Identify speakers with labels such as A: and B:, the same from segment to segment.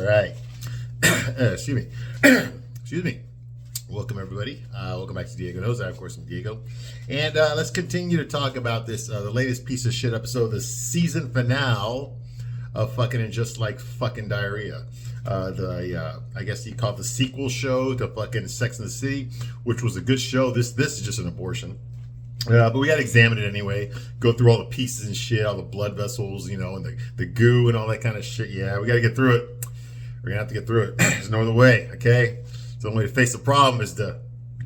A: right. Excuse me. Excuse me. Welcome, everybody. Welcome back to Diego Knows. I, of course, am Diego. And let's continue to talk about this, the latest piece of shit episode, the season finale of fucking And Just Like Fucking Diarrhea. I guess you call it the sequel show to fucking Sex and the City, which was a good show. This is just an abortion. But we got to examine it anyway. Go through all the pieces and shit, all the blood vessels, you know, and the goo and all that kind of shit. Yeah, we got to get through it. We're going to have to get through it. There's no other way, okay? So the only way to face the problem is to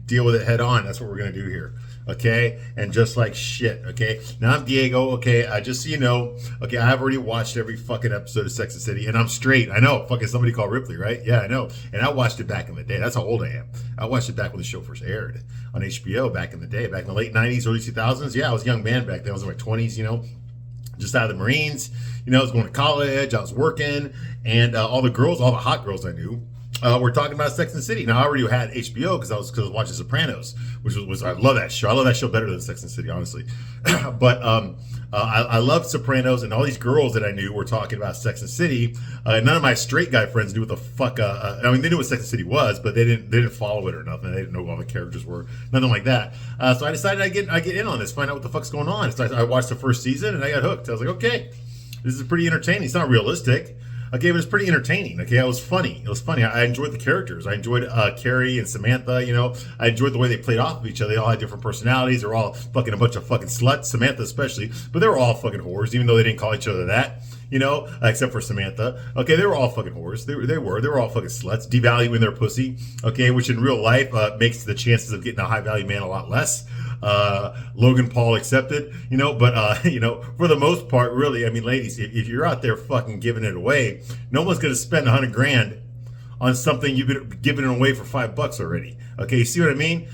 A: deal with it head on. That's what we're going to do here, okay? And just like shit, okay? Now, I'm Diego, okay? Just so you know, okay, I've already watched every fucking episode of Sex and the City, and I'm straight. I know, fucking somebody called Ripley, right? Yeah, I know. And I watched it back in the day. That's how old I am. I watched it back when the show first aired on HBO back in the day, back in the late 90s, early 2000s. Yeah, I was a young man back then. I was in my 20s, you know, just out of the Marines. You know, I was going to college. I was working. And all the girls, all the hot girls I knew, were talking about Sex and the City. Now, I already had HBO because I was watching Sopranos, which was I love that show. I love that show better than Sex and the City, honestly. But I loved Sopranos, and all these girls that I knew were talking about Sex and the City. None of my straight guy friends knew what the fuck. I mean, they knew what Sex and the City was, but they didn't follow it or nothing. They didn't know who all the characters were, nothing like that. So I decided I get in on this, find out what the fuck's going on. So I watched the first season, and I got hooked. I was like, okay, this is pretty entertaining. It's not realistic. Okay, but it's pretty entertaining. Okay, it was funny. It was funny. I enjoyed the characters. I enjoyed Carrie and Samantha. You know, I enjoyed the way they played off of each other. They all had different personalities. They're all fucking a bunch of fucking sluts. Samantha especially, but they were all fucking whores, even though they didn't call each other that. You know, except for Samantha. Okay, they were all fucking whores. They were all fucking sluts, devaluing their pussy. Okay, which in real life makes the chances of getting a high value man a lot less. Logan Paul accepted, you know, but, you know, for the most part, really, I mean, ladies, if you're out there fucking giving it away, no one's going to spend $100,000 on something you've been giving it away for $5 already. Okay, you see what I mean?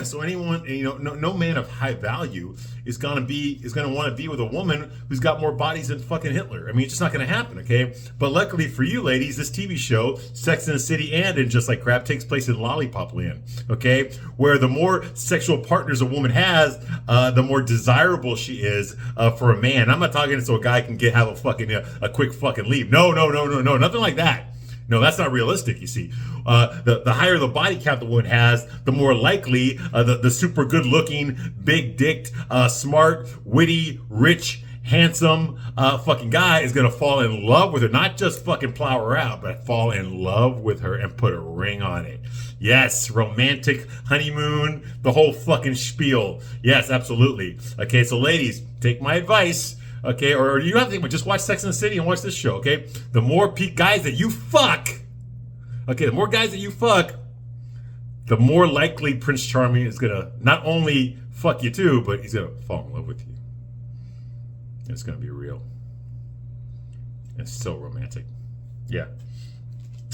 A: So anyone, you know, no man of high value is gonna want to be with a woman who's got more bodies than fucking Hitler. I mean, it's just not gonna happen, okay? But luckily for you ladies, this TV show, Sex and the City and Just Like Crap, takes place in Lollipop Land, okay? Where the more sexual partners a woman has, the more desirable she is for a man. I'm not talking so a guy can have a quick fucking leave. No, nothing like that. No, that's not realistic, you see. The higher the body count the woman has, the more likely the super good-looking, big-dicked, smart, witty, rich, handsome fucking guy is going to fall in love with her. Not just fucking plow her out, but fall in love with her and put a ring on it. Yes, romantic honeymoon, the whole fucking spiel. Yes, absolutely. Okay, so ladies, take my advice. Okay, or you don't have to think, just watch Sex and the City and watch this show, okay? The more guys that you fuck, okay, the more guys that you fuck, the more likely Prince Charming is gonna not only fuck you too, but he's gonna fall in love with you. It's gonna be real. It's so romantic. Yeah.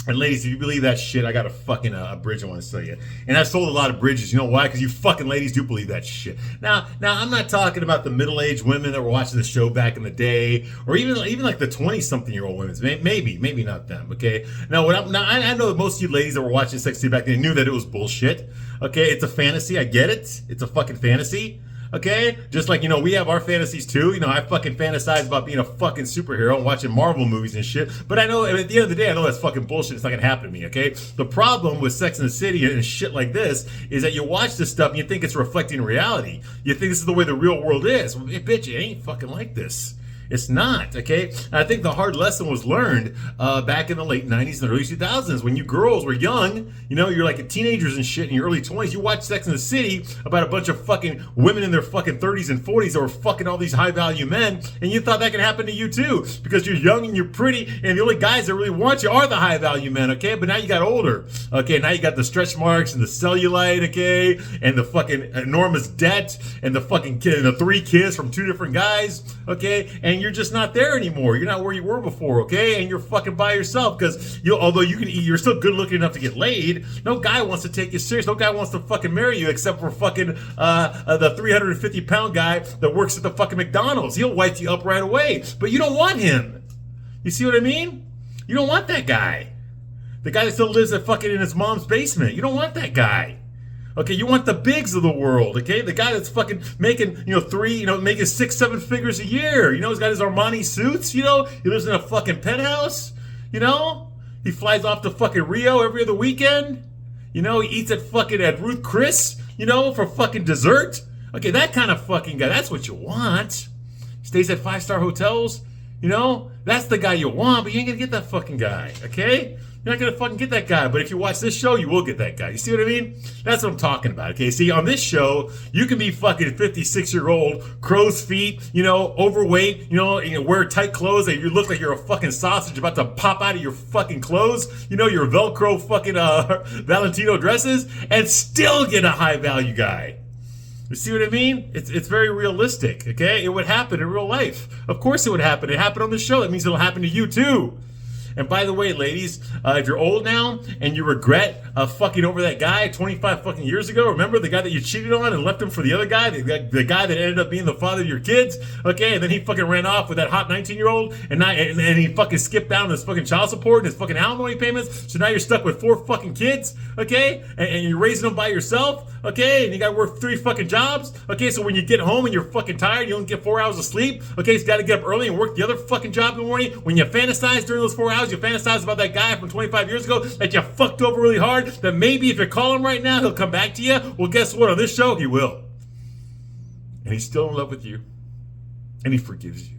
A: And ladies, if you believe that shit, I got a fucking a bridge I want to sell you. And I've sold a lot of bridges. You know why? Because you fucking ladies do believe that shit. Now, I'm not talking about the middle-aged women that were watching the show back in the day, or even like the 20-something-year-old women. Maybe not them. Okay. Now, I know that most of you ladies that were watching Sex and the City back then knew that it was bullshit. Okay, it's a fantasy. I get it. It's a fucking fantasy. Okay? Just like, you know, we have our fantasies too. You know, I fucking fantasize about being a fucking superhero and watching Marvel movies and shit. But I know, at the end of the day, I know that's fucking bullshit. It's not gonna happen to me, okay? The problem with Sex and the City and shit like this is that you watch this stuff and you think it's reflecting reality. You think this is the way the real world is. Well, hey, bitch, it ain't fucking like this. It's not, okay? And I think the hard lesson was learned back in the late 90s and early 2000s when you girls were young, you know, you're like teenagers and shit in your early 20s. You watch Sex and the City about a bunch of fucking women in their fucking 30s and 40s that were fucking all these high-value men, and you thought that could happen to you too because you're young and you're pretty, and the only guys that really want you are the high-value men, okay? But now you got older, okay? Now you got the stretch marks and the cellulite, okay? And the fucking enormous debt and the fucking kid and the 3 kids from 2 different guys, okay? And you're just not there anymore. You're not where you were before, okay? And you're fucking by yourself because although you can eat, you're still good looking enough to get laid. No guy wants to take you serious. No guy wants to fucking marry you except for fucking the 350-pound guy that works at the fucking McDonald's. He'll wipe you up right away. But you don't want him. You see what I mean? You don't want that guy. The guy that still lives in his mom's basement. You don't want that guy. Okay, you want the bigs of the world, okay? The guy that's fucking making, making 6-7 figures a year. You know, he's got his Armani suits, you know? He lives in a fucking penthouse, you know? He flies off to fucking Rio every other weekend. You know, he eats at Ruth Chris, you know, for fucking dessert. Okay, that kind of fucking guy, that's what you want. Stays at 5-star hotels, you know, that's the guy you want, but you ain't gonna get that fucking guy, okay? You're not gonna fucking get that guy, but if you watch this show, you will get that guy. You see what I mean? That's what I'm talking about, okay? See, on this show, you can be fucking 56-year-old, crow's feet, you know, overweight, you know, wear tight clothes, and you look like you're a fucking sausage about to pop out of your fucking clothes, you know, your Velcro fucking Valentino dresses, and still get a high-value guy. You see what I mean? It's very realistic, okay? It would happen in real life. Of course it would happen. It happened on the show. That means it'll happen to you, too. And by the way, ladies, if you're old now and you regret fucking over that guy 25 fucking years ago, remember the guy that you cheated on and left him for the other guy, the guy that ended up being the father of your kids, okay? And then he fucking ran off with that hot 19-year-old, and he fucking skipped down his fucking child support and his fucking alimony payments. So now you're stuck with 4 fucking kids, okay? And you're raising them by yourself, okay? And you gotta work 3 fucking jobs, okay? So when you get home and you're fucking tired, you only get 4 hours of sleep, okay? So you gotta get up early and work the other fucking job in the morning. When you fantasize during those 4 hours, you fantasize about that guy from 25 years ago that you fucked over really hard, that maybe if you call him right now, he'll come back to you. Well, guess what? On this show, he will. And he's still in love with you. And he forgives you.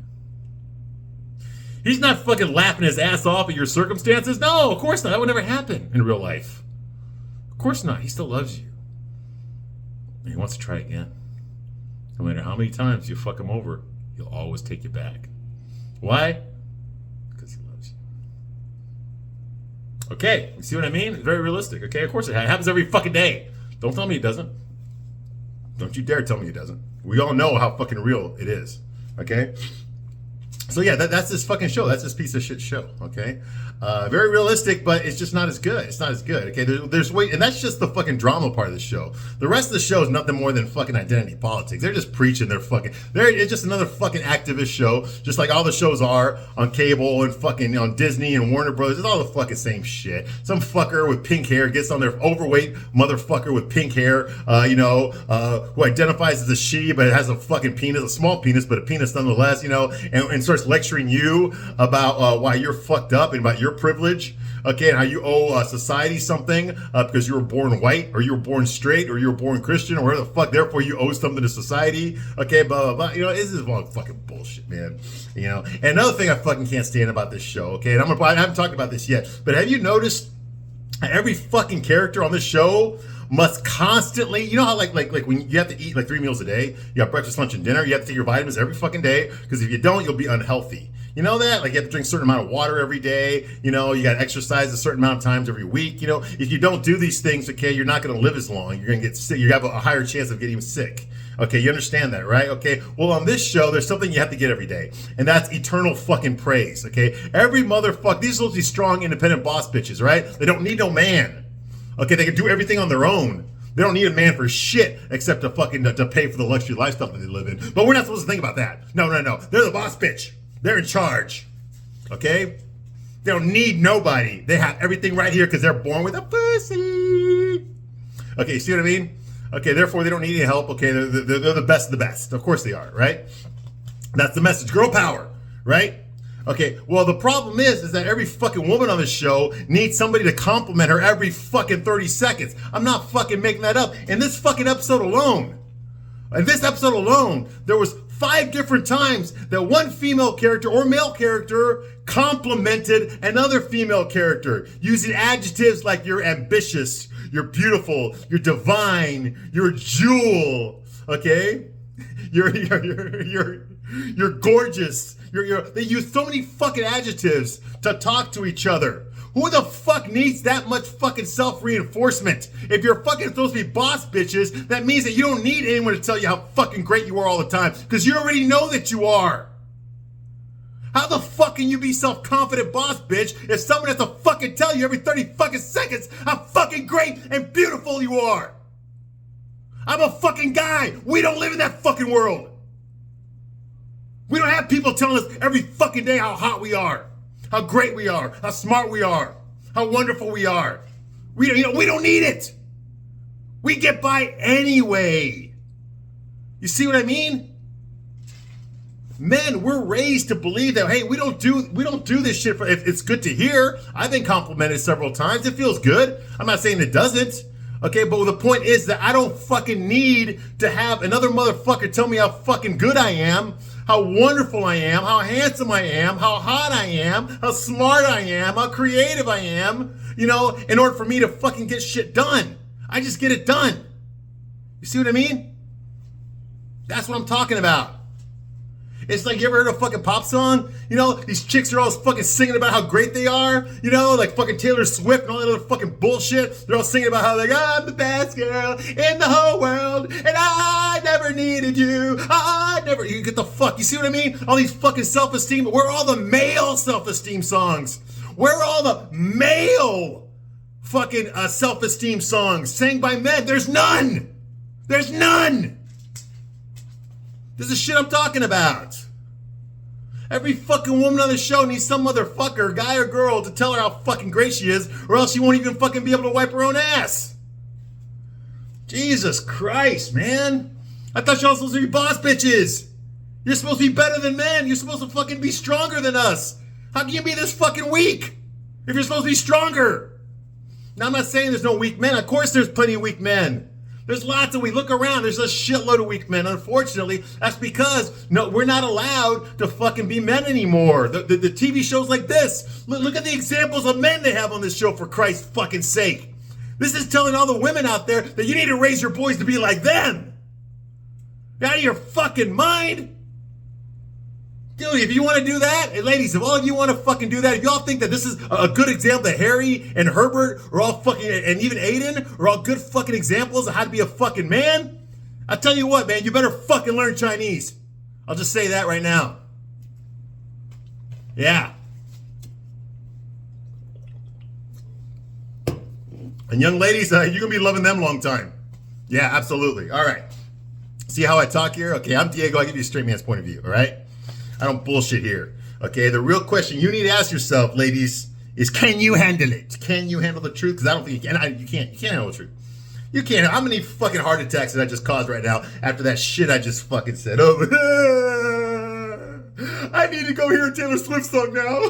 A: He's not fucking laughing his ass off at your circumstances. No, of course not. That would never happen in real life. Of course not. He still loves you. And he wants to try again. No matter how many times you fuck him over, he'll always take you back. Why? Because he loves you. Okay, you see what I mean? It's very realistic, okay? Of course it happens every fucking day. Don't tell me it doesn't. Don't you dare tell me it doesn't. We all know how fucking real it is, okay? So yeah, that's this fucking show. That's this piece of shit show, okay? Very realistic, but it's just not as good. It's not as good, okay? There's way, and that's just the fucking drama part of the show. The rest of the show is nothing more than fucking identity politics. They're just preaching their fucking, it's just another fucking activist show, just like all the shows are on cable and fucking on Disney and Warner Brothers. It's all the fucking same shit. Some fucker with pink hair gets on their overweight motherfucker with pink hair, who identifies as a she, but has a fucking penis, a small penis, but a penis nonetheless, and starts lecturing you about why you're fucked up and about your privilege, okay, and how you owe society something because you were born white, or you were born straight, or you were born Christian, or whatever the fuck, therefore you owe something to society, okay, blah, blah, blah. This is all fucking bullshit, man, And another thing I fucking can't stand about this show, okay, and I haven't talked about this yet, but have you noticed every fucking character on this show must constantly, you know how like when you have to eat like 3 meals a day, you got breakfast, lunch, and dinner, you have to take your vitamins every fucking day, because if you don't, you'll be unhealthy. You know that? Like you have to drink a certain amount of water every day, you got to exercise a certain amount of times every week, if you don't do these things, okay, you're not going to live as long, you're going to get sick, you have a higher chance of getting sick. Okay, you understand that, right? Okay, well, on this show, there's something you have to get every day, and that's eternal fucking praise, okay? Every motherfucker, these are supposed to be strong, independent boss bitches, right? They don't need no man. Okay, they can do everything on their own. They don't need a man for shit except to fucking to pay for the luxury lifestyle that they live in. But we're not supposed to think about that. No. They're the boss bitch. They're in charge. Okay? They don't need nobody. They have everything right here because they're born with a pussy. Okay, you see what I mean? Okay, therefore they don't need any help. Okay, they're the best of the best. Of course they are, right? That's the message. Girl power, right? Okay, well, the problem is that every fucking woman on this show needs somebody to compliment her every fucking 30 seconds. I'm not fucking making that up. In this fucking episode alone, there was 5 different times that one female character or male character complimented another female character using adjectives like you're ambitious, you're beautiful, you're divine, you're a jewel, okay? You're gorgeous. They use so many fucking adjectives to talk to each other. Who the fuck needs that much fucking self-reinforcement? If you're fucking supposed to be boss bitches, that means that you don't need anyone to tell you how fucking great you are all the time, because you already know that you are. How the fuck can you be self-confident boss bitch if someone has to fucking tell you every 30 fucking seconds how fucking great and beautiful you are? I'm a fucking guy. We don't live in that fucking world. We don't have people telling us every fucking day how hot we are, how great we are, how smart we are, how wonderful we are. We don't need it. We get by anyway. You see what I mean? Men, we're raised to believe that, hey, we don't do this shit for, if it's good to hear. I've been complimented several times. It feels good. I'm not saying it doesn't. Okay, but the point is that I don't fucking need to have another motherfucker tell me how fucking good I am, how wonderful I am, how handsome I am, how hot I am, how smart I am, how creative I am, you know, in order for me to fucking get shit done. I just get it done. You see what I mean? That's what I'm talking about. It's like, you ever heard a fucking pop song? You know, these chicks are all fucking singing about how great they are. You know, like fucking Taylor Swift and all that other fucking bullshit. They're all singing about how, like, I'm the best girl in the whole world, and I never needed you. You get the fuck. You see what I mean? All these fucking self-esteem. Where are all the male self-esteem songs? Where are all the male fucking self-esteem songs sang by men? There's none. There's none. This is shit I'm talking about. Every fucking woman on the show needs some motherfucker, guy or girl, to tell her how fucking great she is, or else she won't even fucking be able to wipe her own ass. Jesus Christ, man. I thought y'all supposed to be boss bitches. You're supposed to be better than men. You're supposed to fucking be stronger than us. How can you be this fucking weak if you're supposed to be stronger? Now, I'm not saying there's no weak men. Of course there's plenty of weak men. There's lots of, we look around, there's a shitload of weak men. Unfortunately, that's because, no, we're not allowed to fucking be men anymore. The TV shows like this, look at the examples of men they have on this show, for Christ's fucking sake. This is telling all the women out there that you need to raise your boys to be like them. You're out of your fucking mind? Dude, if you want to do that, and ladies, if all of you want to fucking do that, if y'all think that this is a good example, that Harry and Herbert are all fucking, and even Aiden are all good fucking examples of how to be a fucking man, I tell you what, man, you better fucking learn Chinese. I'll just say that right now. Yeah. And young ladies, you're going to be loving them a long time. Yeah, absolutely. All right. See how I talk here? Okay, I'm Diego. I give you a straight man's point of view, all right? I don't bullshit here. Okay, the real question you need to ask yourself, ladies, is can you handle it? Can you handle the truth? Because I don't think you can. You can't handle the truth. You can't. How many fucking heart attacks did I just cause right now after that shit I just fucking said? Oh, I need to go hear a Taylor Swift song now.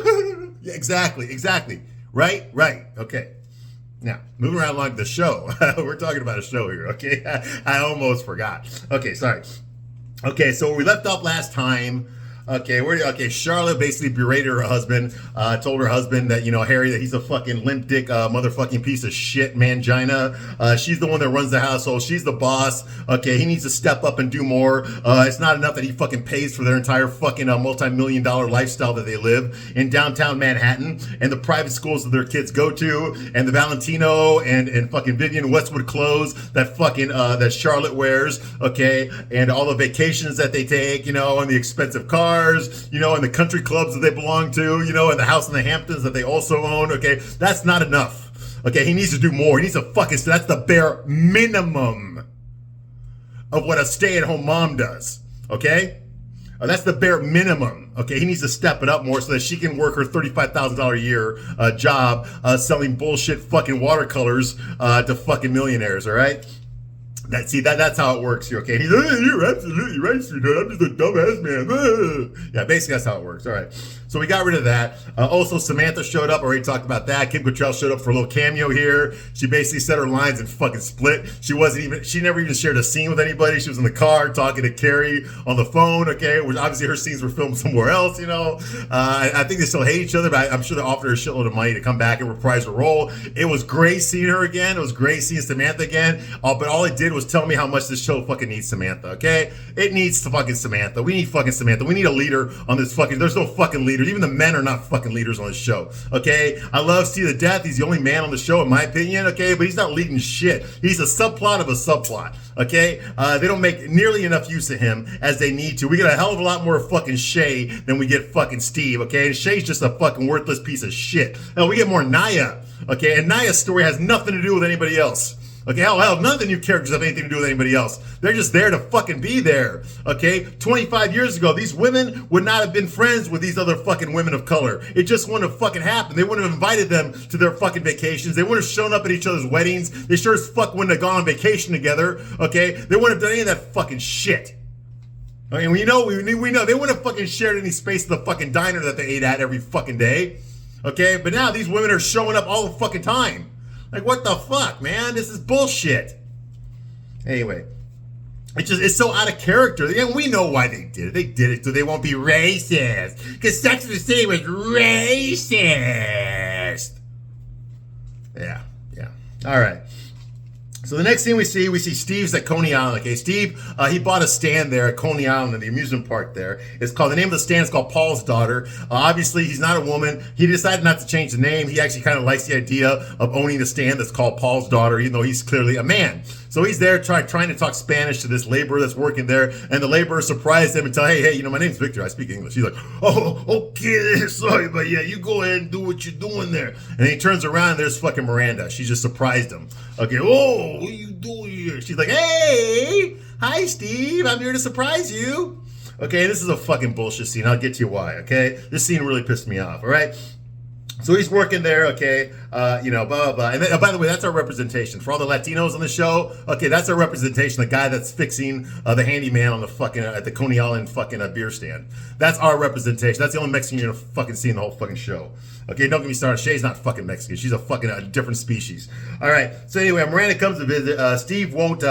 A: Yeah, exactly. Right. Okay. Now, moving right along to the show. We're talking about a show here, okay? I almost forgot. Okay, sorry. Okay, so we left off last time. Okay, Charlotte basically berated her husband, told her husband that, you know, Harry, that he's a fucking limp dick, motherfucking piece of shit, mangina. She's the one that runs the household. She's the boss. Okay, he needs to step up and do more. It's not enough that he fucking pays for their entire fucking multi-million-dollar lifestyle that they live in downtown Manhattan, and the private schools that their kids go to, and the Valentino and fucking Vivienne Westwood clothes that fucking, that Charlotte wears, okay, and all the vacations that they take, you know, and the expensive cars, you know, and the country clubs that they belong to, you know, and the house in the Hamptons that they also own. Okay, that's not enough. Okay, he needs to do more. He needs to fucking, so that's the bare minimum of what a stay-at-home mom does. Okay, that's the bare minimum. Okay, he needs to step it up more so that she can work her $35,000 a year job selling bullshit fucking watercolors to fucking millionaires. All right. That's how it works here, okay? He's, you're absolutely right, sweetheart. I'm just a dumbass man. Yeah, basically that's how it works. All right. So we got rid of that. Also, Samantha showed up. Already talked about that. Kim Cattrall showed up for a little cameo here. She basically said her lines and fucking split. She never even shared a scene with anybody. She was in the car talking to Carrie on the phone, okay? Which obviously her scenes were filmed somewhere else, you know? I think they still hate each other, but I'm sure they offered her a shitload of money to come back and reprise her role. It was great seeing her again. It was great seeing Samantha again. But all it did was tell me how much this show fucking needs Samantha, okay? It needs fucking Samantha. We need fucking Samantha. We need a leader on this fucking, there's no fucking leaders. Even the men are not fucking leaders on this show, okay? I love Steve the Death. He's the only man on the show, in my opinion, okay? But he's not leading shit. He's a subplot of a subplot, okay? They don't make nearly enough use of him as they need to. We get a hell of a lot more fucking Shay than we get fucking Steve, okay? And Shay's just a fucking worthless piece of shit. Hell, we get more Naya, okay? And Naya's story has nothing to do with anybody else. Okay, hell, none of the new characters have anything to do with anybody else. They're just there to fucking be there, okay? 25 years ago, these women would not have been friends with these other fucking women of color. It just wouldn't have fucking happened. They wouldn't have invited them to their fucking vacations. They wouldn't have shown up at each other's weddings. They sure as fuck wouldn't have gone on vacation together, okay? They wouldn't have done any of that fucking shit. I mean, we know they wouldn't have fucking shared any space in the fucking diner that they ate at every fucking day. Okay, but now these women are showing up all the fucking time. Like, what the fuck, man? This is bullshit. Anyway, it's so out of character. And we know why they did it. They did it so they won't be racist. Because Sex and the City was racist. Yeah. All right. So the next thing we see Steve's at Coney Island. Okay, Steve, he bought a stand there at Coney Island in the amusement park there. The name of the stand is called Paul's Daughter. Obviously, he's not a woman. He decided not to change the name. He actually kind of likes the idea of owning the stand that's called Paul's Daughter, even though he's clearly a man. So he's there trying to talk Spanish to this laborer that's working there, and the laborer surprised him and tell, hey, my name's Victor. I speak English. He's like, oh, okay, sorry, but yeah, you go ahead and do what you're doing there. And he turns around and there's fucking Miranda. She just surprised him. Okay, oh, what are you doing here? She's like, hey, hi, Steve. I'm here to surprise you. Okay, this is a fucking bullshit scene. I'll get to you why, okay? This scene really pissed me off, all right? So he's working there, okay, blah, blah, blah. And then, by the way, that's our representation. For all the Latinos on the show, okay, that's our representation. The guy that's fixing the handyman on the fucking, at the Coney Island fucking beer stand. That's our representation. That's the only Mexican you're gonna fucking see in the whole fucking show. Okay, don't get me started. Shay's not fucking Mexican. She's a fucking different species. All right, so anyway, Miranda comes to visit. Steve won't,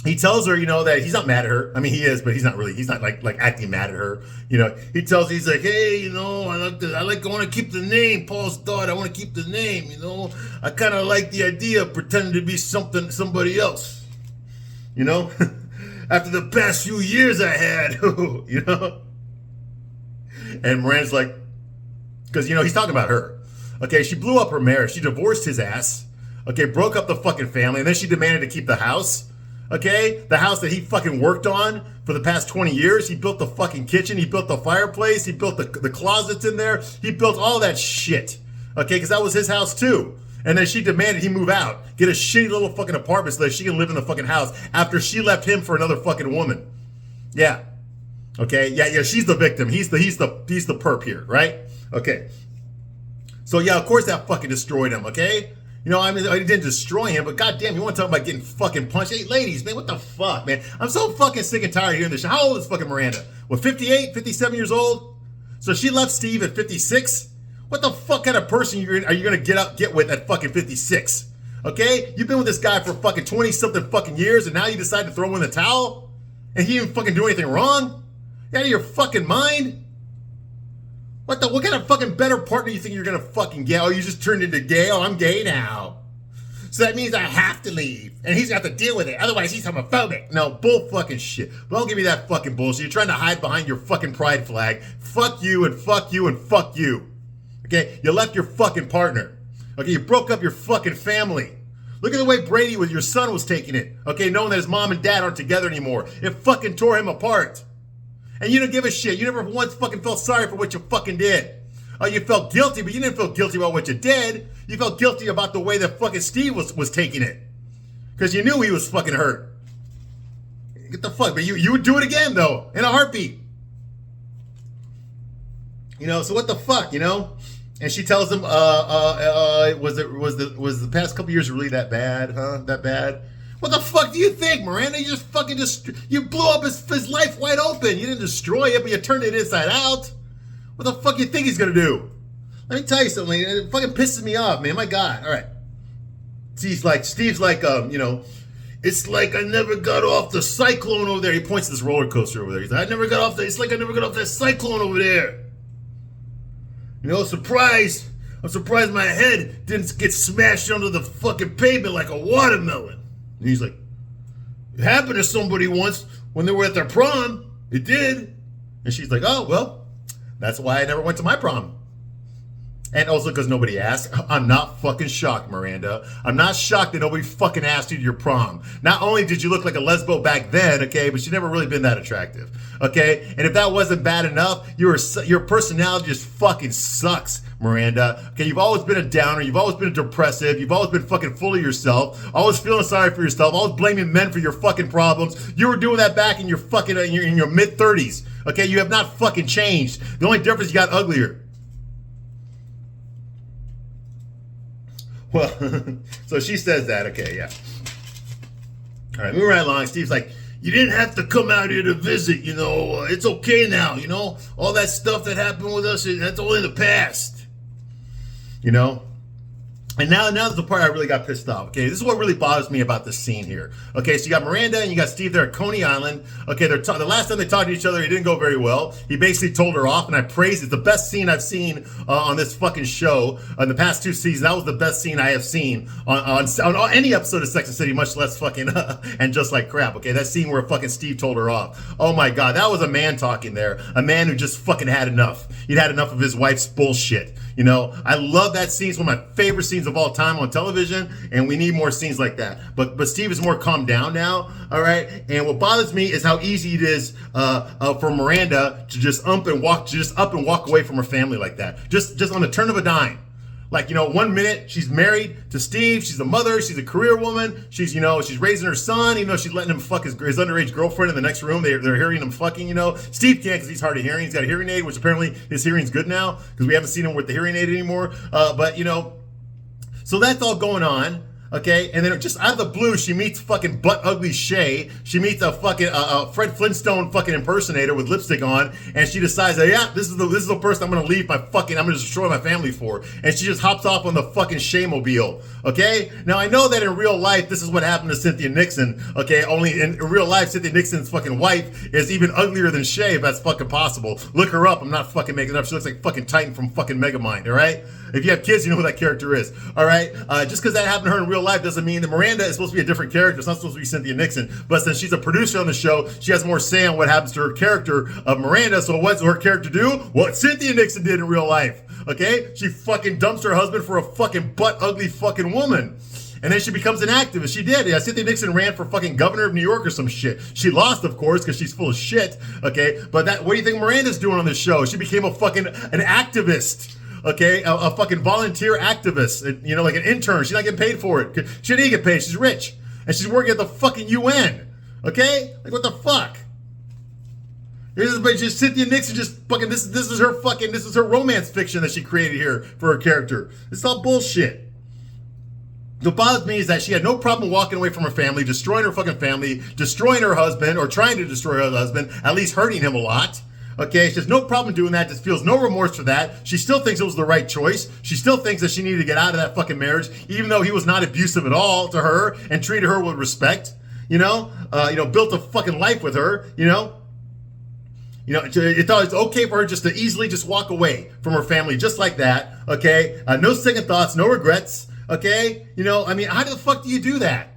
A: he tells her, that he's not mad at her. I mean, he is, but he's not like acting mad at her. He's like, hey, I want to keep the name, Paul's Daughter. I want to keep the name, I kind of like the idea of pretending to be somebody else, after the past few years I had, And Miranda's like, because, he's talking about her. Okay, she blew up her marriage. She divorced his ass. Okay, broke up the fucking family, and then she demanded to keep the house. Okay, the house that he fucking worked on for the past 20 years. He built the fucking kitchen. He built the fireplace. He built the closets in there. He built all that shit. Okay, because that was his house too. And then she demanded he move out, get a shitty little fucking apartment so that she can live in the fucking house after she left him for another fucking woman. Yeah. Okay. Yeah. She's the victim. He's the perp here, right? Okay. So yeah, of course that fucking destroyed him. Okay. I didn't destroy him, but goddamn, you want to talk about getting fucking punched? Hey, ladies, man, what the fuck, man? I'm so fucking sick and tired of hearing this shit. How old is fucking Miranda? 58, 57 years old? So she left Steve at 56? What the fuck kind of person are you gonna get with at fucking 56? Okay? You've been with this guy for fucking 20-something fucking years, and now you decide to throw in the towel? And he didn't fucking do anything wrong? You out of your fucking mind? What kind of fucking better partner you think you're gonna fucking get? Oh, you just turned into gay? Oh, I'm gay now. So that means I have to leave. And he's got to deal with it. Otherwise, he's homophobic. No, bull fucking shit. Don't give me that fucking bullshit. You're trying to hide behind your fucking pride flag. Fuck you and fuck you and fuck you. Okay? You left your fucking partner. Okay? You broke up your fucking family. Look at the way Brady with your son was taking it. Okay? Knowing that his mom and dad aren't together anymore. It fucking tore him apart. And you didn't give a shit. You never once fucking felt sorry for what you fucking did. You felt guilty, but you didn't feel guilty about what you did. You felt guilty about the way that fucking Steve was taking it. Because you knew he was fucking hurt. Get the fuck. But you would do it again, though. In a heartbeat. So what the fuck, And she tells him, was the past couple years really that bad, huh? That bad? What the fuck do you think, Miranda? You just fucking you blew up his life wide open. You didn't destroy it, but you turned it inside out. What the fuck you think he's gonna do? Let me tell you something. It fucking pisses me off, man. My God. All right. Steve's like, it's like I never got off the cyclone over there. He points to this roller coaster over there. He's like, it's like I never got off that cyclone over there. Surprised. I'm surprised my head didn't get smashed under the fucking pavement like a watermelon. And he's like, it happened to somebody once when they were at their prom. It did. And she's like, oh, well, that's why I never went to my prom. And also because nobody asked. I'm not fucking shocked, Miranda. I'm not shocked that nobody fucking asked you to your prom. Not only did you look like a lesbo back then, okay, but you never really been that attractive, okay? And if that wasn't bad enough, your personality just fucking sucks, Miranda. Okay, you've always been a downer. You've always been a depressive. You've always been fucking full of yourself. Always feeling sorry for yourself. Always blaming men for your fucking problems. You were doing that back in your fucking in your mid-30s, okay? You have not fucking changed. The only difference, you got uglier. Well, so she says that. Okay, yeah. All right, moving right along. Steve's like, You didn't have to come out here to visit, you know. It's okay now, you know. All that stuff that happened with us, that's all in the past. You know? And now's the part I really got pissed off. Okay, this is what really bothers me about this scene here. Okay, so you got Miranda and you got Steve there at Coney Island. Okay, the last time they talked to each other, it didn't go very well. He basically told her off, and I praise it. The best scene I've seen on this fucking show in the past 2 seasons. That was the best scene I have seen on any episode of Sex and the City, much less fucking and Just Like Crap. Okay, that scene where fucking Steve told her off. Oh my God, that was a man talking there. A man who just fucking had enough. He'd had enough of his wife's bullshit. You know, I love that scene. It's one of my favorite scenes of all time on television, and we need more scenes like that. But Steve is more calmed down now, all right? And what bothers me is how easy it is for Miranda to just up and walk away from her family like that. Just on the turn of a dime. Like, you know, 1 minute she's married to Steve, she's a mother, she's a career woman, she's raising her son, even though she's letting him fuck his underage girlfriend in the next room. They're hearing him fucking, you know. Steve can't because he's hard of hearing. He's got a hearing aid, which apparently his hearing's good now because we haven't seen him with the hearing aid anymore. But, you know, so that's all going on. Okay, and then just out of the blue, she meets fucking butt ugly Shay. She meets a fucking Fred Flintstone fucking impersonator with lipstick on, and she decides that, yeah, this is the person I'm gonna leave I'm gonna destroy my family for. And she just hops off on the fucking Shay-mobile. Okay, now I know that in real life this is what happened to Cynthia Nixon. Okay, only in real life Cynthia Nixon's fucking wife is even uglier than Shay, if that's fucking possible. Look her up. I'm not fucking making it up. She looks like fucking Titan from fucking Megamind. All right. If you have kids, you know who that character is. All right. Just because that happened to her in real life doesn't mean that Miranda is supposed to be a different character. It's not supposed to be Cynthia Nixon. But since she's a producer on the show, she has more say on what happens to her character of Miranda. So what's her character do? What Cynthia Nixon did in real life. Okay? She fucking dumps her husband for a fucking butt ugly fucking woman. And then she becomes an activist. She did. Yeah, Cynthia Nixon ran for fucking governor of New York or some shit. She lost, of course, because she's full of shit. Okay? But what do you think Miranda's doing on this show? She became an activist. Okay, a fucking volunteer activist, you know, like an intern. She's not getting paid for it. She didn't get paid. She's rich, and she's working at the fucking UN. Okay, like what the fuck? Just Cynthia Nixon, just fucking. This is her romance fiction that she created here for her character. It's all bullshit. What bothers me is that she had no problem walking away from her family, destroying her fucking family, destroying her husband, or trying to destroy her husband, at least hurting him a lot. Okay, she has no problem doing that, just feels no remorse for that. She still thinks it was the right choice. She still thinks that she needed to get out of that fucking marriage, even though he was not abusive at all to her and treated her with respect, built a fucking life with her, it thought it's okay for her just to easily just walk away from her family just like that, okay? No second thoughts, no regrets, okay? How the fuck do you do that,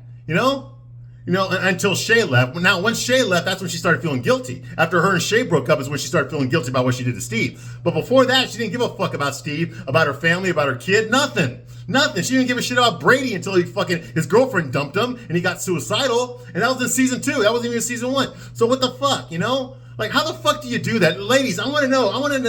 A: until Shay left. Now, once Shay left, that's when she started feeling guilty. After her and Shay broke up is when she started feeling guilty about what she did to Steve. But before that, she didn't give a fuck about Steve, about her family, about her kid, nothing. She didn't give a shit about Brady until his girlfriend dumped him and he got suicidal. And that was in season 2. That wasn't even in season 1. So what the fuck, Like, how the fuck do you do that? Ladies, I want to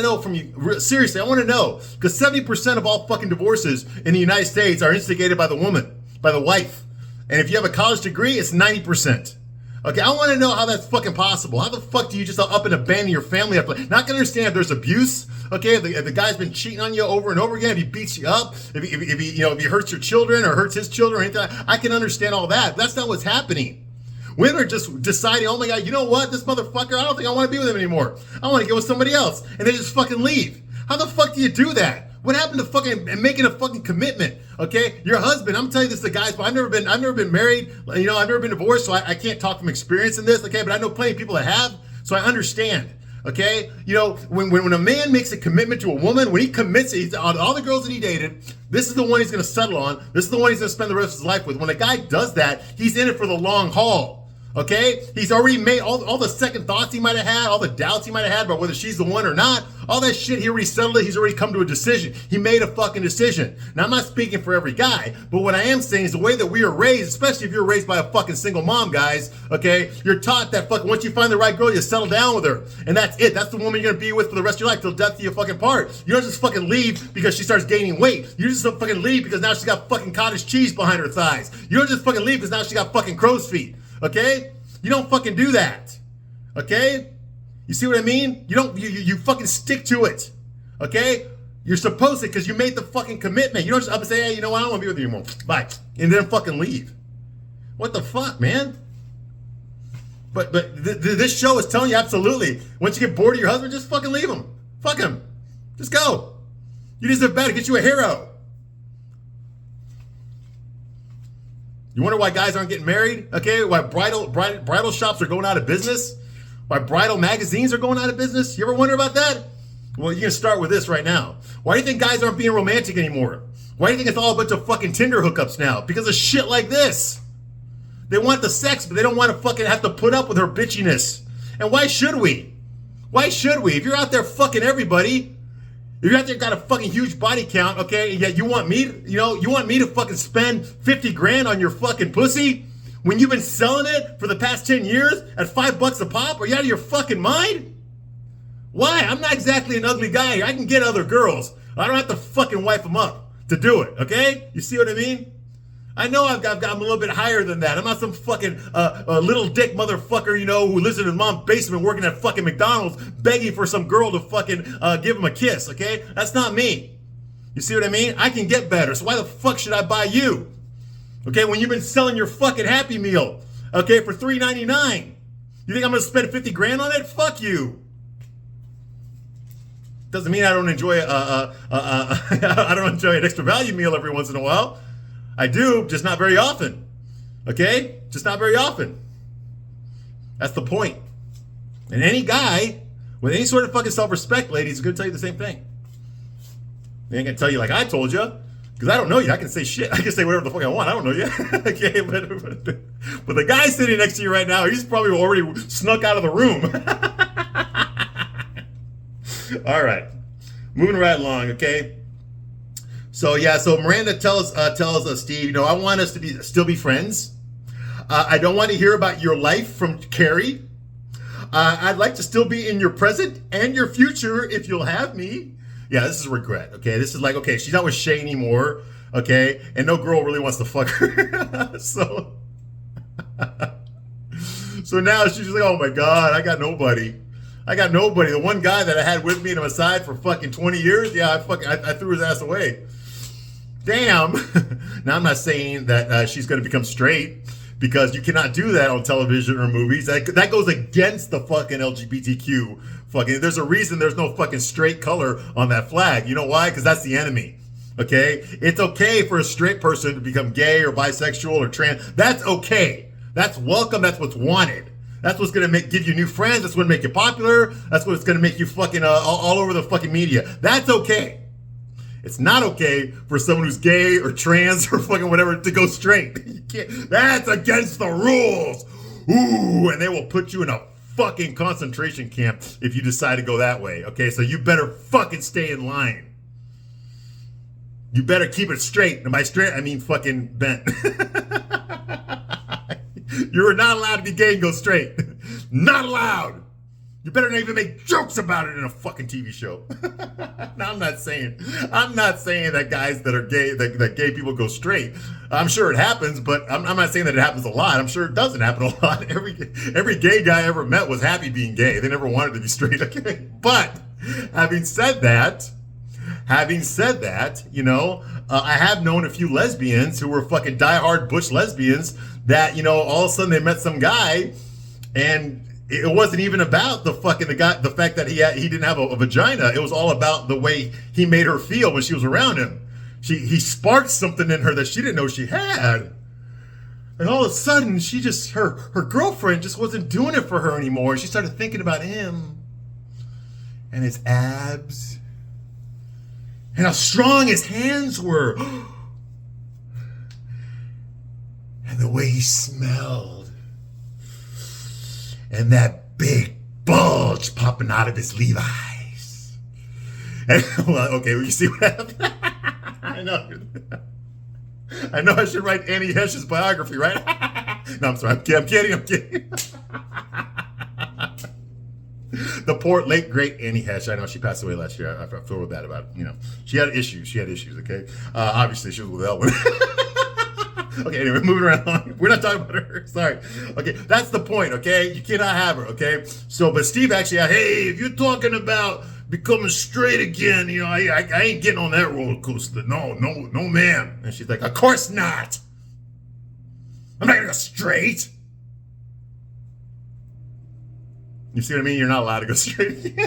A: know from you. Seriously, I want to know. Because 70% of all fucking divorces in the United States are instigated by the woman, by the wife. And if you have a college degree, it's 90%. Okay, I want to know how that's fucking possible. How the fuck do you just up and abandon your family? Not gonna understand if there's abuse. Okay, if the guy's been cheating on you over and over again, if he beats you up, if he hurts your children or hurts his children or anything, I can understand all that. That's not what's happening. Women are just deciding, oh my God, you know what? This motherfucker, I don't think I want to be with him anymore. I want to get with somebody else. And they just fucking leave. How the fuck do you do that? What happened to fucking making a fucking commitment? Okay, your husband. I'm telling you this to guys, but I've never been married. I've never been divorced, so I can't talk from experience in this. Okay, but I know plenty of people that have, so I understand. Okay, when a man makes a commitment to a woman, when he commits, all the girls that he dated, this is the one he's going to settle on. This is the one he's going to spend the rest of his life with. When a guy does that, he's in it for the long haul. Okay, he's already made all the second thoughts he might have had, all the doubts he might have had about whether she's the one or not. All that shit, he already settled it. He's already come to a decision. He made a fucking decision. Now, I'm not speaking for every guy, but what I am saying is the way that we are raised, especially if you're raised by a fucking single mom, guys, okay, you're taught that fucking once you find the right girl, you settle down with her. And that's it. That's the woman you're going to be with for the rest of your life till death do you fucking part. You don't just fucking leave because she starts gaining weight. You just don't fucking leave because now she's got fucking cottage cheese behind her thighs. You don't just fucking leave because now she got fucking crow's feet. Okay? You don't fucking do that. Okay? You see what I mean? You fucking stick to it. Okay? You're supposed to because you made the fucking commitment. You don't just up and say, hey, you know what? I don't want to be with you anymore. Bye. And then fucking leave. What the fuck, man? This show is telling you absolutely. Once you get bored of your husband, just fucking leave him. Fuck him. Just go. You deserve better. Get you a hero. You wonder why guys aren't getting married? Okay, why bridal shops are going out of business? Why bridal magazines are going out of business? You ever wonder about that? Well, you can start with this right now. Why do you think guys aren't being romantic anymore? Why do you think it's all a bunch of fucking Tinder hookups now? Because of shit like this. They want the sex, but they don't want to fucking have to put up with her bitchiness. And why should we? Why should we? If you're out there fucking everybody, if you're out there got a fucking huge body count, okay, and yet you want me to fucking spend 50 grand on your fucking pussy when you've been selling it for the past 10 years at $5 a pop? Are you out of your fucking mind? Why? I'm not exactly an ugly guy. I can get other girls. I don't have to fucking wipe them up to do it, okay? You see what I mean? I know I'm a little bit higher than that. I'm not some fucking little dick motherfucker, who lives in his mom's basement working at fucking McDonald's begging for some girl to fucking give him a kiss, okay? That's not me. You see what I mean? I can get better, so why the fuck should I buy you? Okay, when you've been selling your fucking Happy Meal, okay, for $3.99. You think I'm gonna spend 50 grand on it? Fuck you. Doesn't mean I don't enjoy I don't enjoy an extra value meal every once in a while. I do, just not very often. Okay? Just not very often. That's the point. And any guy with any sort of fucking self-respect, ladies, is going to tell you the same thing. They ain't going to tell you like I told you, because I don't know you. I can say shit. I can say whatever the fuck I want. I don't know you. Okay? But the guy sitting next to you right now, he's probably already snuck out of the room. All right. Moving right along, okay? So Miranda tells us, Steve, I want us to still be friends. I don't want to hear about your life from Carrie. I'd like to still be in your present and your future if you'll have me. Yeah, this is regret. Okay, this is like, okay, she's not with Shay anymore. Okay, and no girl really wants to fuck her. So now she's like, oh my God, I got nobody. The one guy that I had with me and I'm aside for fucking 20 years. Yeah, I threw his ass away. Damn. Now, I'm not saying that she's going to become straight, because you cannot do that on television or movies. That goes against the fucking LGBTQ. There's a reason there's no fucking straight color on that flag. You know why? Because that's the enemy. Okay? It's okay for a straight person to become gay or bisexual or trans. That's okay. That's welcome. That's what's wanted. That's what's going to give you new friends. That's what's going to make you popular. That's what's going to make you fucking all over the fucking media. That's okay. It's not okay for someone who's gay or trans or fucking whatever to go straight. You can't. That's against the rules. Ooh, and they will put you in a fucking concentration camp if you decide to go that way. Okay, so you better fucking stay in line. You better keep it straight. And by straight, I mean fucking bent. You're not allowed to be gay and go straight. Not allowed. You better not even make jokes about it in a fucking TV show. Now, I'm not saying that guys that are gay, that gay people go straight. I'm sure it happens, but I'm not saying that it happens a lot. I'm sure it doesn't happen a lot. Every gay guy I ever met was happy being gay. They never wanted to be straight. Okay, but having said that, I have known a few lesbians who were fucking diehard butch lesbians that, all of a sudden they met some guy and it wasn't even about the fact that he didn't have a vagina. It was all about the way he made her feel when she was around him. He sparked something in her that she didn't know she had. And all of a sudden, her girlfriend just wasn't doing it for her anymore. She started thinking about him and his abs and how strong his hands were and the way he smelled. And that big bulge popping out of his Levi's. And, you see what happened? I know I should write Annie Heche's biography, right? No, I'm sorry. I'm kidding. The poor, late, great Annie Heche. I know she passed away last year. I feel real bad about it. She had issues, okay? Obviously, she was with Elwin. Okay, anyway, moving right along. We're not talking about her. Sorry. Okay, that's the point, okay? You cannot have her, okay? So, but Steve actually, hey, if you're talking about becoming straight again, I ain't getting on that roller coaster. No, ma'am. And she's like, of course not. I'm not gonna go straight. You see what I mean? You're not allowed to go straight.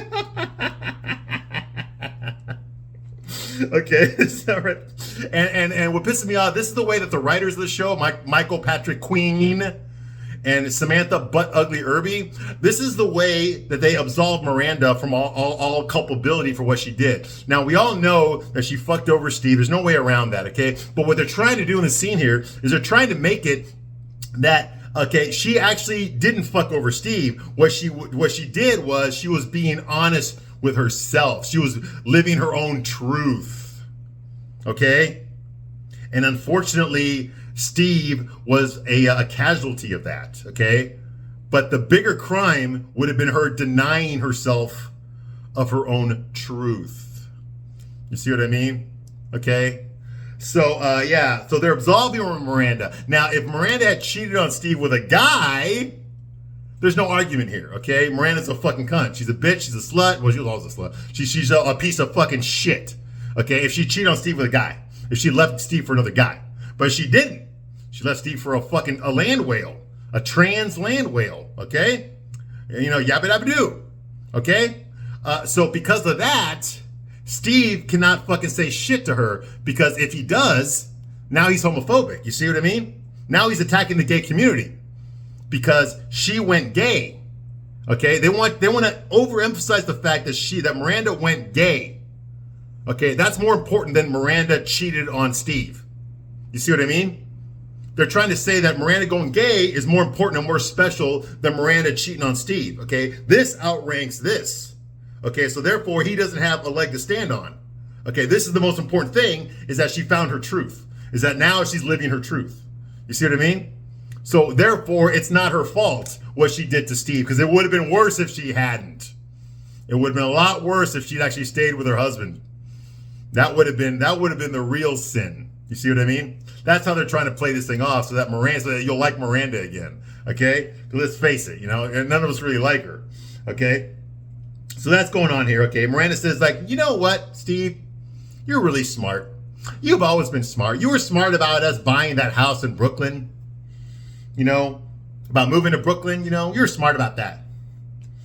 A: Okay, is that right? And what pisses me off, this is the way that the writers of the show, Michael Patrick Queen and Samantha Butt Ugly Irby, this is the way that they absolve Miranda from all culpability for what she did. Now, we all know that she fucked over Steve. There's no way around that, okay? But what they're trying to do in the scene here is they're trying to make it that, okay, she actually didn't fuck over Steve. What she did was she was being honest with herself. She was living her own truth. Okay? And unfortunately, Steve was a casualty of that. Okay? But the bigger crime would have been her denying herself of her own truth. You see what I mean? Okay? So, yeah. So they're absolving Miranda. Now, if Miranda had cheated on Steve with a guy, there's no argument here, okay? Miranda's a fucking cunt. She's a bitch. She's a slut. Well, she was always a slut. She's a piece of fucking shit, okay? If she cheated on Steve with a guy. If she left Steve for another guy. But she didn't. She left Steve for a land whale. A trans land whale, okay? You know, yabba dabba doo, okay? So because of that, Steve cannot fucking say shit to her, because if he does, now he's homophobic. You see what I mean? Now he's attacking the gay community because she went gay. Okay, they want to overemphasize the fact that Miranda went gay. Okay, that's more important than Miranda cheated on Steve. You see what I mean? They're trying to say that Miranda going gay is more important and more special than Miranda cheating on Steve. Okay, this outranks this. Okay, so therefore he doesn't have a leg to stand on. Okay, this is the most important thing, is that she found her truth. Is that now she's living her truth. You see what I mean? So therefore it's not her fault what she did to Steve, because it would have been worse if she hadn't. It would have been a lot worse if she'd actually stayed with her husband. That would have been the real sin. You see what I mean? That's how they're trying to play this thing off, so that you'll like Miranda again. Okay? Let's face it, and none of us really like her. Okay? So that's going on here. Okay? Miranda says, like, you know what, Steve? You're really smart. You've always been smart. You were smart about us buying that house in Brooklyn. About moving to Brooklyn, you're smart about that.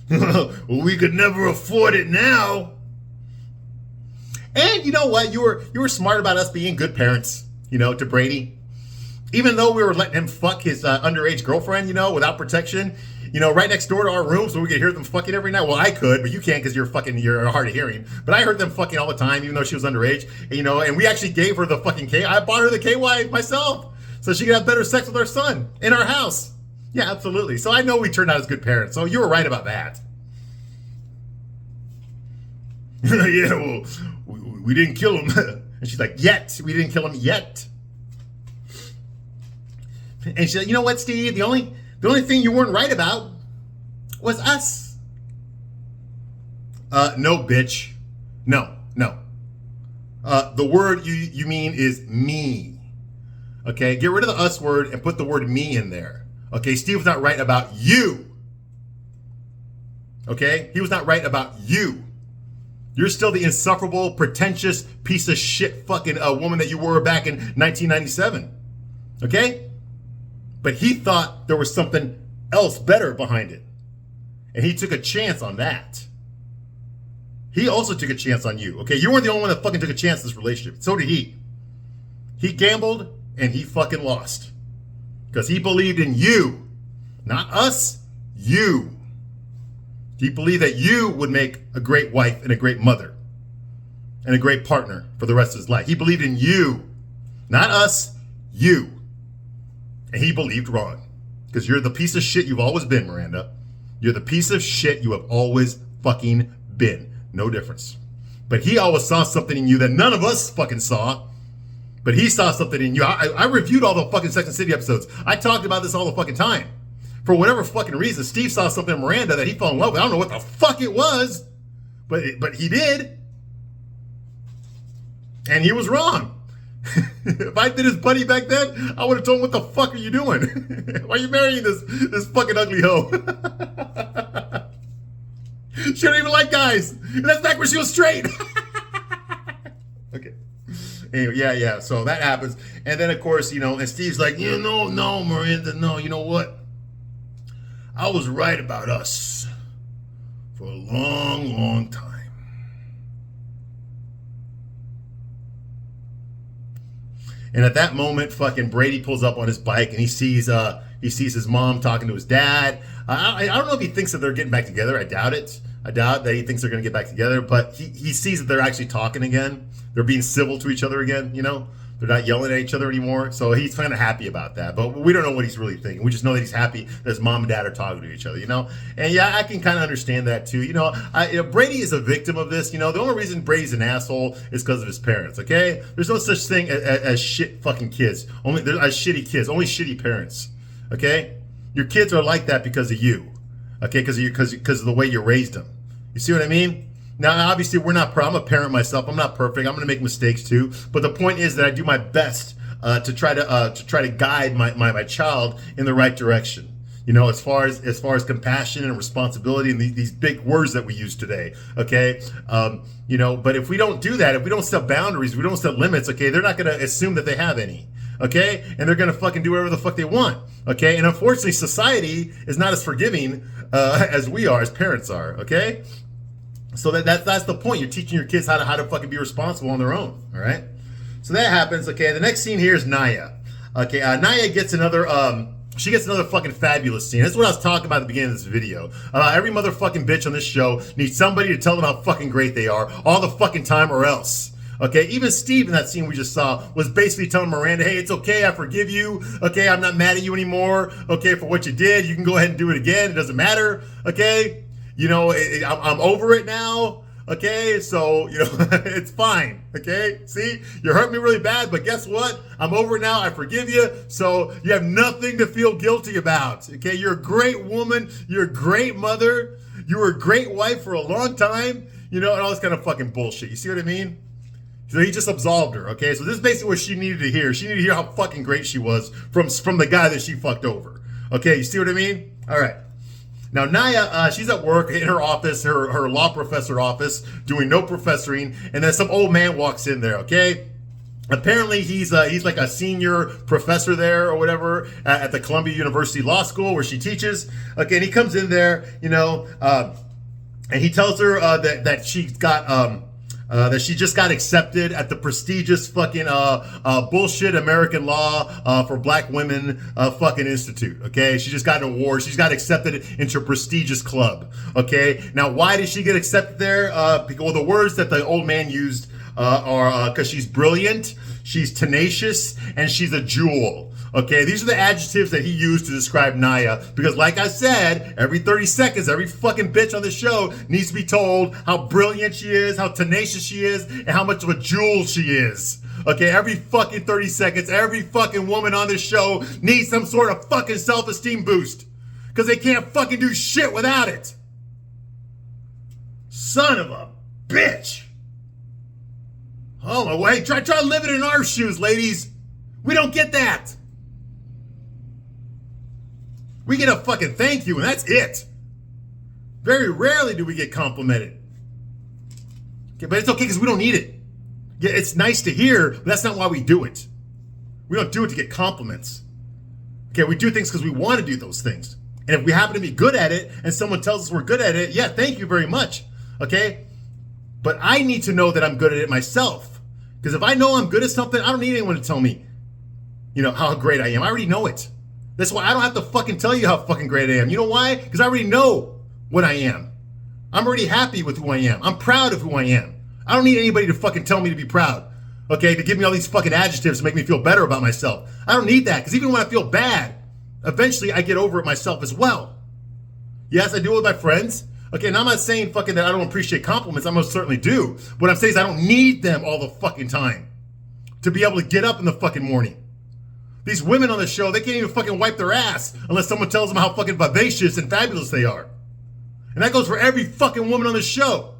A: Well, we could never afford it now. And you know what? You were smart about us being good parents, to Brady. Even though we were letting him fuck his underage girlfriend, without protection, right next door to our room, so we could hear them fucking every night. Well, I could, but you can't because you're hard of hearing. But I heard them fucking all the time, even though she was underage. And we actually gave her the fucking K. I bought her the KY myself, so she could have better sex with our son in our house. Yeah, absolutely. So I know we turned out as good parents. So you were right about that. Yeah, well, we didn't kill him. And she's like, yet. We didn't kill him yet. And she's like, you know what, Steve? The only thing you weren't right about was us. No, bitch. No. The word you mean is me. Okay, get rid of the us word and put the word me in there. Okay, Steve was not right about you. Okay, he was not right about you. You're still the insufferable, pretentious piece of shit fucking woman that you were back in 1997. Okay? But he thought there was something else better behind it. And he took a chance on that. He also took a chance on you. Okay? You weren't the only one that fucking took a chance in this relationship. So did he. He gambled and he fucking lost. Because he believed in you. Not us, you. He believed that you would make a great wife and a great mother and a great partner for the rest of his life. He believed in you, not us, you. And he believed wrong, because you're the piece of shit you've always been, Miranda. You're the piece of shit you have always fucking been. No difference. But he always saw something in you that none of us fucking saw. But he saw something in you. I reviewed all the fucking Sex and the City episodes. I talked about this all the fucking time. For whatever fucking reason, Steve saw something in Miranda that he fell in love with. I don't know what the fuck it was, but he did. And he was wrong. If I'd been his buddy back then, I would have told him, what the fuck are you doing? Why are you marrying this fucking ugly hoe? She don't even like guys. And that's back when she was straight. Okay. Anyway, yeah. So that happens. And then, of course, and Steve's like, no, Miranda, no, you know what? I was right about us. for a long, long time. And at that moment, fucking Brady pulls up on his bike and he sees his mom talking to his dad. I don't know if he thinks that they're getting back together. I doubt it. I doubt that he thinks they're going to get back together. But he sees that they're actually talking again. They're being civil to each other again, you know? They're not yelling at each other anymore. So he's kind of happy about that. But we don't know what he's really thinking. We just know that he's happy that his mom and dad are talking to each other, you know? And yeah, I can kind of understand that too. You know, Brady is a victim of this. You know, the only reason Brady's an asshole is because of his parents, okay? There's no such thing as shit fucking kids. There's shitty kids. Only shitty parents, okay? Your kids are like that because of you, okay? Because of the way you raised them. You see what I mean? Now, obviously, I'm a parent myself. I'm not perfect. I'm going to make mistakes too. But the point is that I do my best to try to guide my child in the right direction. You know, as far as compassion and responsibility and these big words that we use today. Okay, you know. But if we don't do that, if we don't set boundaries, we don't set limits. Okay, they're not going to assume that they have any. Okay, and they're going to fucking do whatever the fuck they want. Okay, and unfortunately, society is not as forgiving as we are, as parents are. Okay. So that's the point. You're teaching your kids how to fucking be responsible on their own. All right. So that happens. Okay. The next scene here is Naya. Okay. Naya gets another fucking fabulous scene. That's what I was talking about at the beginning of this video. Every motherfucking bitch on this show needs somebody to tell them how fucking great they are all the fucking time, or else. Okay, even Steve in that scene we just saw was basically telling Miranda, hey, it's okay, I forgive you. Okay, I'm not mad at you anymore. Okay, for what you did, you can go ahead and do it again. It doesn't matter. Okay. You know, I'm over it now, okay? So, you know, it's fine, okay? See, you hurt me really bad, but guess what? I'm over it now. I forgive you, so you have nothing to feel guilty about, okay? You're a great woman. You're a great mother. You were a great wife for a long time, you know, and all this kind of fucking bullshit. You see what I mean? So he just absolved her, okay? So this is basically what she needed to hear. She needed to hear how fucking great she was from the guy that she fucked over, okay? You see what I mean? All right. Now, Naya, she's at work in her office, her law professor office, doing no professoring, and then some old man walks in there, okay? Apparently, he's like a senior professor there or whatever at the Columbia University Law School where she teaches. Okay, and he comes in there, you know, and he tells her that she's got... that she just got accepted at the prestigious fucking bullshit American law for black women fucking institute. Okay, she just got an award. She's got accepted into a prestigious club. Okay, now why did she get accepted there? Because well, the words that the old man used are because she's brilliant, she's tenacious, and she's a jewel. Okay, these are the adjectives that he used to describe Naya. Because like I said, every 30 seconds, every fucking bitch on the show needs to be told how brilliant she is, how tenacious she is, and how much of a jewel she is. Okay, every fucking 30 seconds, every fucking woman on this show needs some sort of fucking self-esteem boost. Because they can't fucking do shit without it. Son of a bitch. Oh my way, try living in our shoes, ladies. We don't get that. We get a fucking thank you, and that's it. Very rarely do we get complimented. Okay, but it's okay because we don't need it. Yeah, it's nice to hear, but that's not why we do it. We don't do it to get compliments. Okay, we do things because we want to do those things. And if we happen to be good at it, and someone tells us we're good at it, yeah, thank you very much. Okay? But I need to know that I'm good at it myself. Because if I know I'm good at something, I don't need anyone to tell me, you know, how great I am. I already know it. That's why I don't have to fucking tell you how fucking great I am. You know why? Because I already know what I am. I'm already happy with who I am. I'm proud of who I am. I don't need anybody to fucking tell me to be proud. Okay, to give me all these fucking adjectives to make me feel better about myself. I don't need that, because even when I feel bad, eventually I get over it myself as well. Yes, I do it with my friends. Okay, now I'm not saying fucking that I don't appreciate compliments. I most certainly do. What I'm saying is I don't need them all the fucking time to be able to get up in the fucking morning. These women on the show, they can't even fucking wipe their ass unless someone tells them how fucking vivacious and fabulous they are. And that goes for every fucking woman on the show.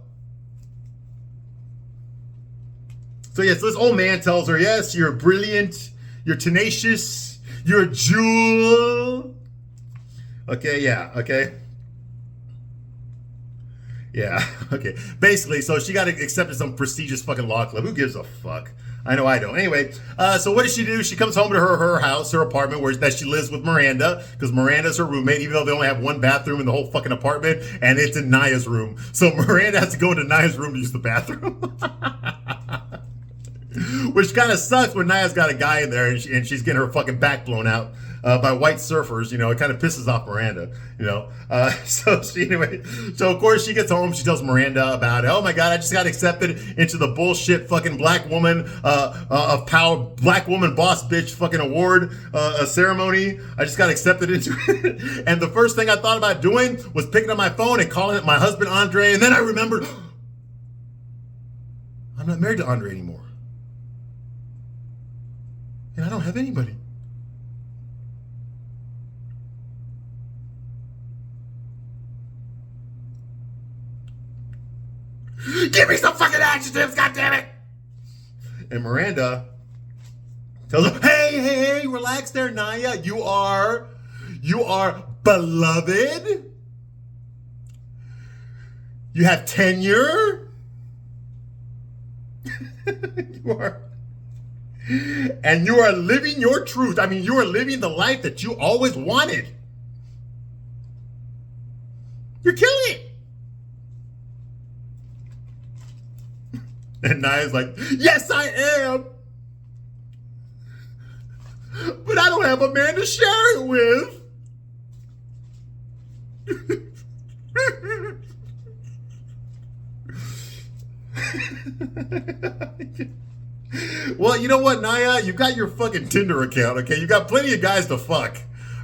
A: So yes, this old man tells her, yes, you're brilliant, you're tenacious, you're a jewel. Okay, yeah, okay. Yeah, okay. Basically, so she got accepted to some prestigious fucking law club. Who gives a fuck? I know I don't. Anyway, so what does she do? She comes home to her house, her apartment, that she lives with Miranda, because Miranda's her roommate, even though they only have one bathroom in the whole fucking apartment, and it's in Naya's room. So Miranda has to go into Naya's room to use the bathroom. Which kind of sucks when Naya's got a guy in there and she's getting her fucking back blown out by white surfers. You know, it kind of pisses off Miranda, you know. So of course she gets home. She tells Miranda about it. Oh my God, I just got accepted into the bullshit fucking black woman of power, black woman boss bitch fucking award ceremony. I just got accepted into it. And the first thing I thought about doing was picking up my phone and calling it my husband Andre. And then I remembered, I'm not married to Andre anymore. And I don't have anybody. Give me some fucking adjectives, goddammit! And Miranda tells her, hey, relax there, Naya. You are beloved. You have tenure. And you are living your truth. I mean, you are living the life that you always wanted. You're killing it. And Naya's like, yes, I am. But I don't have a man to share it with. Well, you know what, Naya? You got your fucking Tinder account, okay? You got plenty of guys to fuck.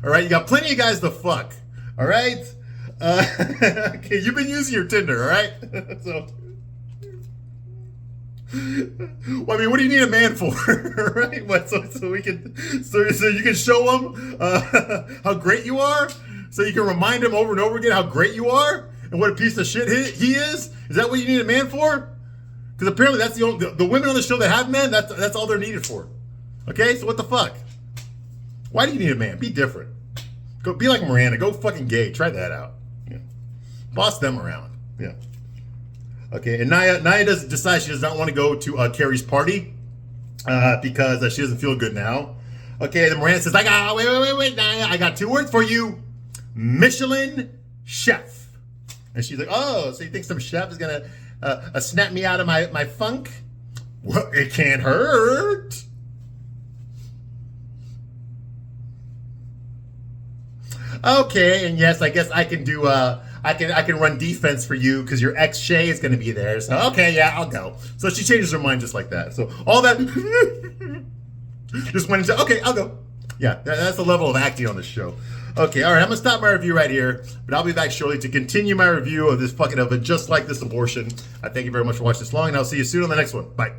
A: All right? You got plenty of guys to fuck. All right? Okay, you've been using your Tinder, all right? So, well, I mean, what do you need a man for, right? What, so you can show him how great you are? So you can remind him over and over again how great you are? And what a piece of shit he is? Is that what you need a man for? Because apparently that's the women on the show that have men, that's all they're needed for. Okay, so what the fuck? Why do you need a man? Be different. Go be like Miranda. Go fucking gay. Try that out. Yeah. Boss them around. Yeah. Okay, and Naya does decide she does not want to go to Carrie's party because she doesn't feel good now. Okay, then Miranda says, wait, Naya, I got 2 words for you. Michelin chef. And she's like, oh, so you think some chef is gonna snap me out of my funk? Well, it can't hurt. Okay, and yes, I guess I can do I can run defense for you because your ex Shay is going to be there. So okay, yeah, I'll go. So she changes her mind just like that. So all that just went into okay, I'll go. Yeah, that's the level of acting on this show. Okay, all right, I'm gonna stop my review right here, but I'll be back shortly to continue my review of this fucking of a Just Like This abortion. I thank you very much for watching this long, and I'll see you soon on the next one. Bye.